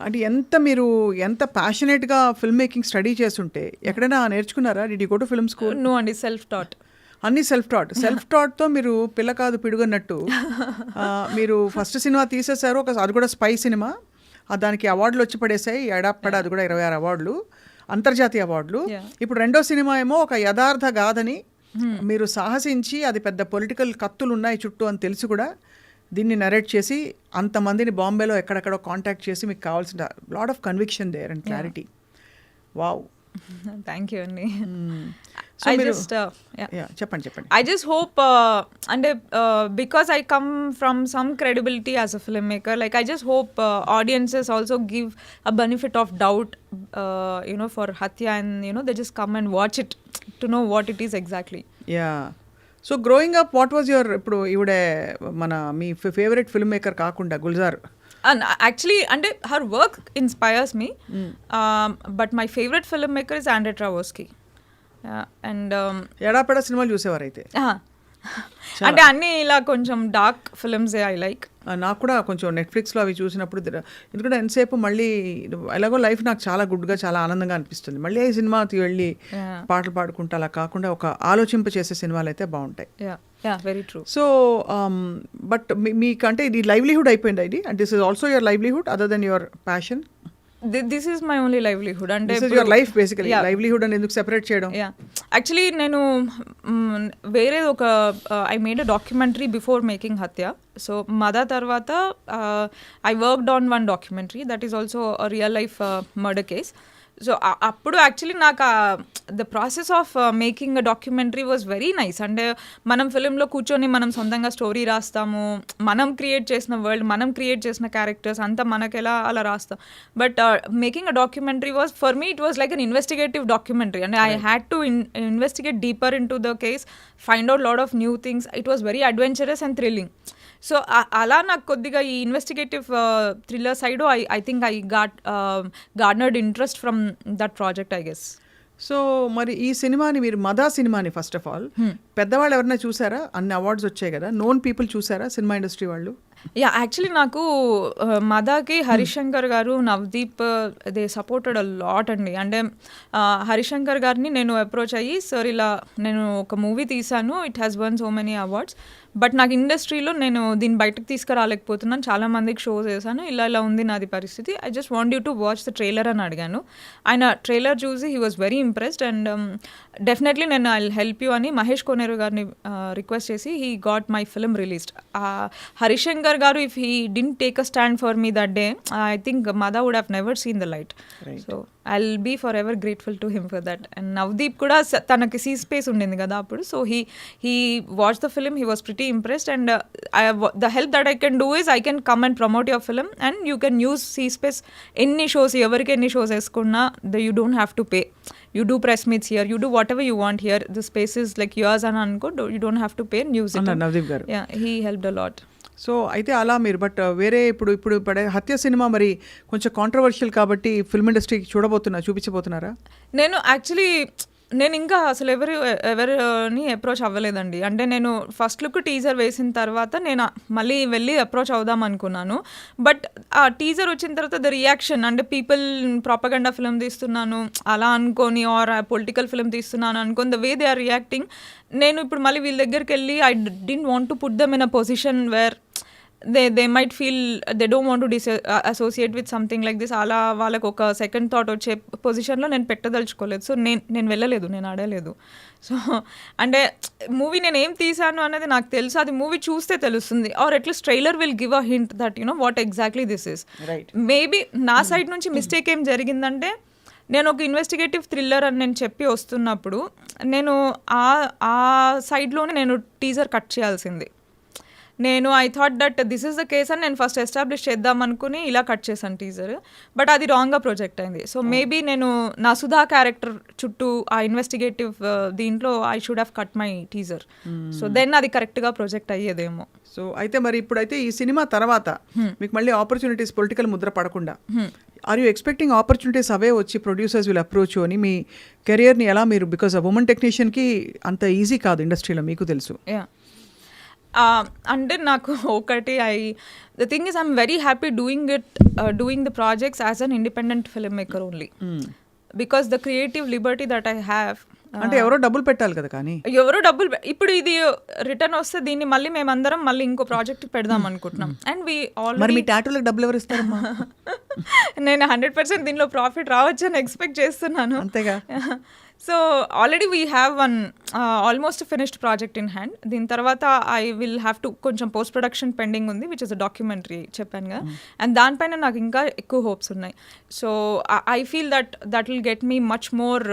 అంటే మీరు ఎంత ప్యాషనేట్గా ఫిల్మ్ మేకింగ్ స్టడీ చేస్తుంటే ఎక్కడైనా నేర్చుకున్నారా? Did you go to film school? No అండి, సెల్ఫ్ టాట్. అన్ని సెల్ఫ్ టాట్తో మీరు పిల్ల కాదు పిడుగన్నట్టు మీరు ఫస్ట్ సినిమా తీసేశారు. అది కూడా స్పై సినిమా. దానికి అవార్డులు వచ్చి పడేసాయి. ఎడాపడ అది కూడా 26 అవార్డులు, అంతర్జాతీయ అవార్డులు. ఇప్పుడు రెండో సినిమా ఏమో ఒక యథార్థ గాథని మీరు సాహసించి, అది పెద్ద పొలిటికల్ కత్తులు ఉన్నాయి చుట్టూ అని తెలిసి కూడా దీన్ని నరేట్ చేసి అంతమందిని బాంబేలో ఎక్కడెక్కడో కాంటాక్ట్ చేసి మీకు కావాల్సిన lot of conviction there and clarity. Wow, thank you అండి. చెప్పండి. I just hope and because I come from some credibility as a filmmaker, like I just hope audiences also give a benefit of doubt for Hatya, and they just come and watch it to know what it is exactly. So growing up what was your, ఇప్పుడు ఇవిడే మన మీ favourite film maker కాకుండా Gulzar? And actually, and her work inspires me, but my favorite filmmaker is Andrei Tarkovsky. And ఎడాపెడా సినిమాలు చూసేవారు అయితే? అంటే అన్నీ ఇలా కొంచెం డార్క్ ఫిల్మ్స్ ఐ లైక్. నాకు కూడా కొంచెం నెట్ఫ్లిక్స్లో అవి చూసినప్పుడు, ఎందుకంటే ఎంతసేపు మళ్ళీ ఎలాగో లైఫ్ నాకు చాలా గుడ్గా చాలా ఆనందంగా అనిపిస్తుంది. మళ్ళీ ఈ సినిమాకి వెళ్ళి పాటలు పాడుకుంటా అలా కాకుండా ఒక ఆలోచింప చేసే సినిమాలు అయితే బాగుంటాయి. Very true. సో బట్ మీకంటే ఇది లైవ్లీహుడ్ అయిపోయింది ఇది, and this is also your livelihood other than your passion? This is my only livelihood. అంటే యువర్ లైఫ్ బేసికలీ. లైవ్లీహుడ్ అని ఎందుకు సెపరేట్ చేయడం? యాక్చువల్లీ నేను వేరే ఒక I made a documentary before making Hatya. So మదా తర్వాత I worked on one documentary that is also real life murder case. So అప్పుడు యాక్చువల్లీ నాకు the process of making a documentary was very nice. అంటే మనం ఫిలింలో కూర్చొని మనం సొంతంగా స్టోరీ రాస్తాము, మనం క్రియేట్ చేసిన వరల్డ్, మనం క్రియేట్ చేసిన క్యారెక్టర్స్ అంతా మనకెలా అలా రాస్తాం. But making a documentary was for me it was like an investigative documentary. And I had to investigate deeper in to the case, find out lot of new things. It was very adventurous and thrilling. So అలా నాకు కొద్దిగా ఈ investigative thriller side I think I గార్నర్డ్ interest from that project I guess. So మరి ఈ సినిమాని మీరు మదా సినిమాని first of all పెద్దవాళ్ళు ఎవరైనా చూసారా? అన్ని అవార్డ్స్ వచ్చాయి కదా, నోన్ పీపుల్ చూసారా సినిమా ఇండస్ట్రీ వాళ్ళు? యాక్చువల్లీ నాకు మదాకి హరిశంకర్ గారు, Navdeep they supported a lot అండి. అంటే హరిశంకర్ గారిని నేను అప్రోచ్ అయ్యి, సార్ ఇలా నేను ఒక మూవీ తీశాను, it has one so many awards, but నాకు ఇండస్ట్రీలో నేను దీన్ని బయటకు తీసుకురాలేకపోతున్నాను, చాలా మందికి షోస్ చేశాను, ఇలా ఉంది నాది పరిస్థితి, I just want you to watch the trailer అని అడిగాను. ఆయన ట్రైలర్ చూసి he was very impressed and definitely నేను ఐ హెల్ప్ యూ అని మహేష్ కోనేరు గారిని రిక్వెస్ట్ చేసి he got my film released. Harishankar గారు, if he didn't take a stand for me that day, I think Mada would have never seen the light. Right. So I'll be forever grateful to him for that. And Navdeep kuda tanaki see space undindi kada appudu, so he watched the film, he was pretty impressed, and the help that I can do is I can come and promote your film and you can use C space any shows, evariki any shows eskunna, you don't have to pay. you do press meets here, you do whatever you want here, the space is like yours అని అనుకో, you don't have to pay, use it. అన్నారు నవదీప్ గారు. Yeah, he helped a lot. So అయితే అలా మీరు but వేరే ఇప్పుడు పడే హత్య సినిమా మరి కొంచెం కాంట్రవర్షియల్ కాబట్టి ఫిల్మ్ ఇండస్ట్రీకి చూపించబోతున్నారా? నేను యాక్చువల్లీ నేను ఇంకా అసలు ఎవరిని అప్రోచ్ అవ్వలేదండి. అంటే నేను ఫస్ట్ లుక్ టీజర్ వేసిన తర్వాత నేను మళ్ళీ వెళ్ళి అప్రోచ్ అవుదాం అనుకున్నాను. బట్ ఆ టీజర్ వచ్చిన తర్వాత ద రియాక్షన్, అంటే పీపుల్ ప్రాపగండా ఫిల్మ్ తీస్తున్నాను అలా అనుకొని, ఆర్ పొలిటికల్ ఫిల్మ్ తీస్తున్నాను అనుకొని, the way they are reacting, నేను ఇప్పుడు మళ్ళీ వీళ్ళ దగ్గరికి వెళ్ళి I didn't want to put them in a position where they might feel they don't want to associate with something like this. అలా వాళ్ళకు ఒక సెకండ్ థాట్ వచ్చే పొజిషన్లో నేను పెట్టదలుచుకోలేదు. సో నేను వెళ్ళలేదు, నేను ఆడలేదు. సో అంటే మూవీ నేను ఏం తీసాను అనేది నాకు తెలుసు, అది మూవీ చూస్తే తెలుస్తుంది. Or at least trailer will give a hint that what exactly this is. Maybe నా సైడ్ నుంచి మిస్టేక్ ఏం జరిగిందంటే, నేను ఒక ఇన్వెస్టిగేటివ్ థ్రిల్లర్ అని నేను చెప్పి వస్తున్నప్పుడు నేను ఆ సైడ్లోనే నేను టీజర్ కట్ చేయాల్సింది. I thought that this is the case అని నేను ఫస్ట్ ఎస్టాబ్లిష్ చేద్దాం అనుకుని ఇలా కట్ చేశాను టీజర్. బట్ అది రాంగ్గా ప్రొజెక్ట్ అయింది. సో మేబీ నేను నా సుధా క్యారెక్టర్ చుట్టూ ఆ ఇన్వెస్టిగేటివ్ దీంట్లో I should have cut my teaser. So then అది కరెక్ట్గా ప్రొజెక్ట్ అయ్యేదేమో. సో అయితే మరి ఇప్పుడైతే ఈ సినిమా తర్వాత మీకు మళ్ళీ ఆపర్చునిటీస్ పొలిటికల్ ముద్ర పడకుండా ఆర్ యూ ఎక్స్పెక్టింగ్ ఆపర్చునిటీస్ అవే వచ్చి ప్రొడ్యూసర్స్ విల్ అప్రోచ్ అని మీ కెరియర్ని ఎలా మీరు, బికాస్ ఉమెన్ టెక్నీషియన్కి అంత ఈజీ కాదు ఇండస్ట్రీలో, మీకు తెలుసు. అంటే నాకు ఒకటి the thing is I'm very happy doing the projects as an independent film maker only, because the creative Liberty that I have. అంటే ఎవరో డబ్బులు పెట్టాలి కదా, కానీ ఎవరో డబ్బులు ఇప్పుడు ఇది రిటర్న్ వస్తే దీన్ని మళ్ళీ మేమందరం మళ్ళీ ఇంకో ప్రాజెక్ట్ పెడదాం అనుకుంటున్నాం. అండ్ వి ఆల్రెడీ మీ టాటూలకు డబ్బులు ఎవరు ఇస్తారమ్మా? నేను 100% దీనిలో ప్రాఫిట్ రావచ్చు అని ఎక్స్పెక్ట్ చేస్తున్నాను. అంతేగా. So already we have one almost finished project in hand. దీని తర్వాత ఐ విల్ హ్యావ్ టు కొంచెం పోస్ట్ ప్రొడక్షన్ పెండింగ్ ఉంది, విచ్ ఇస్ అ డాక్యుమెంటరీ చెప్పాను కదా. అండ్ దానిపైన నాకు ఇంకా ఎక్కువ హోప్స్ ఉన్నాయి. So I feel that will get me much more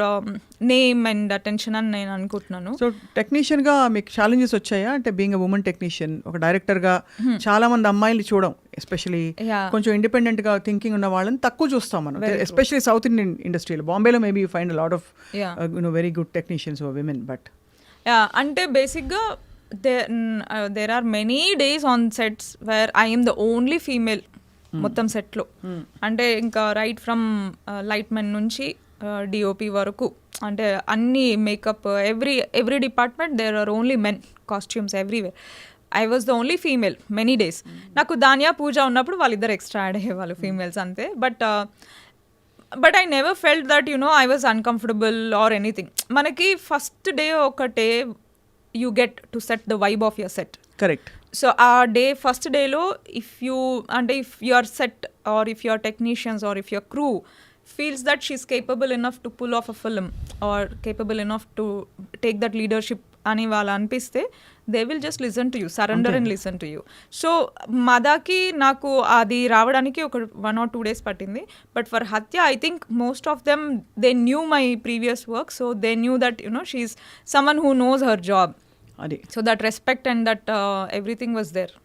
name and attention అని నేను అనుకుంటున్నాను. సో టెక్నీషియన్గా మీకు ఛాలెంజెస్ వచ్చాయా? అంటే బీయింగ్ అ ఉమెన్ టెక్నీషియన్, ఒక డైరెక్టర్గా చాలా మంది అమ్మాయిలు చూడం, ఎస్పెషలీ కొంచెం ఇండిపెండెంట్గా థింకింగ్ ఉన్న వాళ్ళని తక్కువ చూస్తాం మనం, ఎస్పెషలీ సౌత్ ఇండియన్ ఇండస్ట్రీలో. బాంబేలో maybe you find a lot of very good technicians or women. But అంటే బేసిక్గా there are many days on sets where I am the only female మొత్తం సెట్లో. అంటే ఇంకా రైట్ ఫ్రమ్ లైట్ మెన్ నుంచి DOP వరకు, అంటే అన్ని makeup, every department there are only men, costumes everywhere. I was the only female many days. నాకు ధాన్యా పూజ ఉన్నప్పుడు వాళ్ళిద్దరు ఎక్స్ట్రా యాడ్ అయ్యేవాళ్ళు ఫీమేల్స్ అంతే. But I never felt that I was uncomfortable or anything. మనకి ఫస్ట్ డే ఒకటే you get to set the vibe of your set. Correct. So ఆ first డేలో if your set are if your technicians or if your crew feels that she's capable enough to pull off a film or capable enough to take that leadership అని వాళ్ళు అనిపిస్తే they will just listen to you, surrender and listen to you. So మదాకి నాకు అది రావడానికి ఒక 1 or 2 days పట్టింది. But for Hathya I think most of them they knew my previous work, so they knew that she is someone who knows her job. అది so that respect and that everything was there.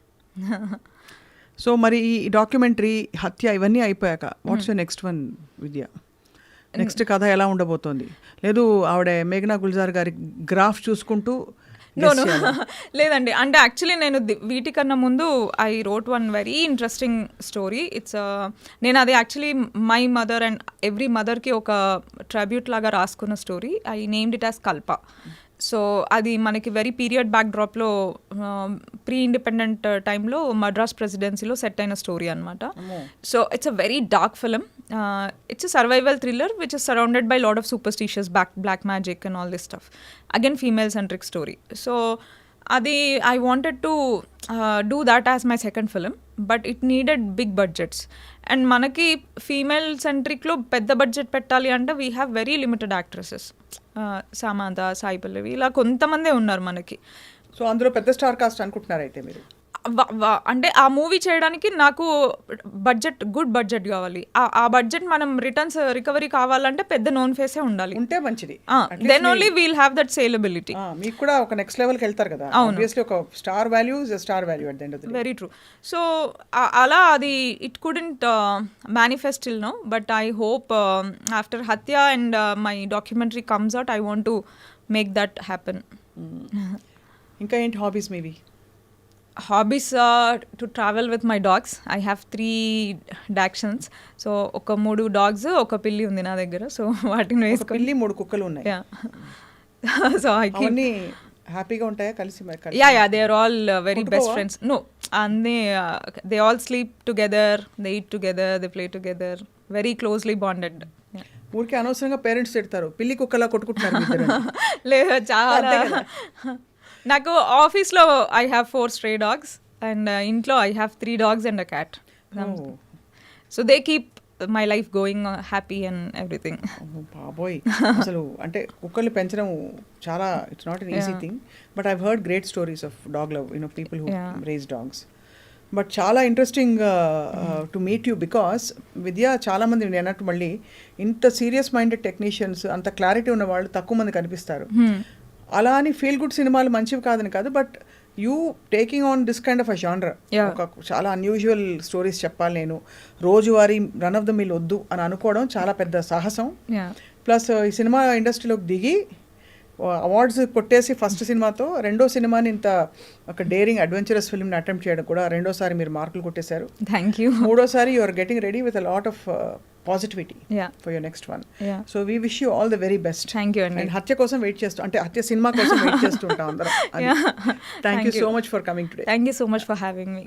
So మరి ఈ documentary Hathya ఇవన్నీ అయిపోయాక what's your next one Vidya? Next కథ ఎలా ఉండబోతోంది? లేదు ఆవిడ మేఘనా గుల్జార్ గారి గ్రాఫ్ చూసుకుంటూ? లేదండి, అంటే యాక్చువల్లీ నేను వీటికన్నా ముందు I wrote one very interesting story. నేను అది actually my mother and every మదర్కి ఒక ట్రిబ్యూట్ లాగా రాసుకున్న story. I named it as Kalpa. So అది మనకి వెరీ పీరియడ్ బ్యాక్ డ్రాప్లో ప్రీ ఇండిపెండెంట్ టైంలో మద్రాస్ ప్రెసిడెన్సీలో సెట్ అయిన స్టోరీ అనమాట. So it's a very dark film. It's a survival thriller which is surrounded by lot of superstitious black magic and all this stuff. Again female centric story. So అది I wanted to do that as my second film, but it needed big budgets. And మనకి female సెంట్రిక్లో పెద్ద budget పెట్టాలి అంటే we have very limited actresses. Samantha, Sai Pallavi ఇలా కొంతమందే ఉన్నారు మనకి. సో అందులో పెద్ద స్టార్ కాస్ట్ అనుకుంటున్నారు అయితే మీరు? అంటే ఆ మూవీ చేయడానికి నాకు గుడ్ బడ్జెట్ కావాలి. ఆ బడ్జెట్ మనం రిటర్న్స్ రికవరీ కావాలంటే పెద్ద నోన్ ఫేసే ఉండాలి. ఉంటే మంచిది. Then only we'll have that saleability. మీకు కూడా ఒక నెక్స్ట్ లెవెల్కి వెళ్తారు కదా. ఆబ్వియస్లీ ఒక star value is a star value at the end of the day. Very true. So అలా అది it couldn't manifest till now, but I hope after Hathya and my documentary comes out I want to make that happen. ఇంకా ఏంటి hobbies మీవి? Hobbies to travel with my dogs. I have 3 డాక్షన్స్. So ఒక 3 dogs, ఒక పిల్లి ఉంది నా దగ్గర. So వాటిని వేసుకొని పిల్లి 3 కుక్కలు ఉన్నాయి. సో ఐ కీప్ అవన్నీ హ్యాపీగా ఉంటాయా కలిసి? Yeah they are all very best friends. No, అన్నీ they all sleep together, they eat together, they play together, very closely bonded. ఊరికే అనవసరంగా పేరెంట్స్ తిడతారు, పిల్లి కుక్కలా కొట్టుకుంటున్నారు. లేదు, చాలా. నాకు ఆఫీస్లో I have 4 stray dogs and ఇంట్లో I have 3 dogs and a cat. So they keep my life going happy and everything. బాబోయ్, అసలు అంటే కుక్కలు పెంచడం చాలా, it's not an easy thing. But I've heard great stories of dog love, people who raise dogs. But చాలా interesting to meet you, because Vidya చాలామంది నేను అన్నట్టు మళ్ళీ ఇంత సీరియస్ మైండెడ్ టెక్నీషియన్స్, అంత క్లారిటీ ఉన్న వాళ్ళు తక్కువ మంది కనిపిస్తారు. అలా అని ఫీల్ గుడ్ సినిమాలు మంచివి కాదని కాదు, but you taking on this kind of a genre. ఒక చాలా అన్యూజువల్ స్టోరీస్ చెప్పాలి, నేను రోజువారీ రన్ ఆఫ్ ద మిల్ వద్దు అని అనుకోవడం చాలా పెద్ద సాహసం. ప్లస్ ఈ సినిమా ఇండస్ట్రీలోకి దిగి అవార్డ్స్ కొట్టేసి ఫస్ట్ సినిమాతో రెండో సినిమాని ఇంత ఒక డేరింగ్ అడ్వెంచరస్ ఫిల్మ్ని అటెంప్ట్ చేయడం కూడా, రెండోసారి మీరు మార్కులు కొట్టేశారు. Thank you. మూడోసారి you are getting ready with a lot of positivity for your next one. So we wish you all the very best. Thank you అండి. అండ్ హత్య కోసం వెయిట్ చేస్తూ, అంటే హత్య సినిమా కోసం వెయిట్ చేస్తూ ఉంటాం అందరం. Thank you so much for coming today. Thank you so much for having me.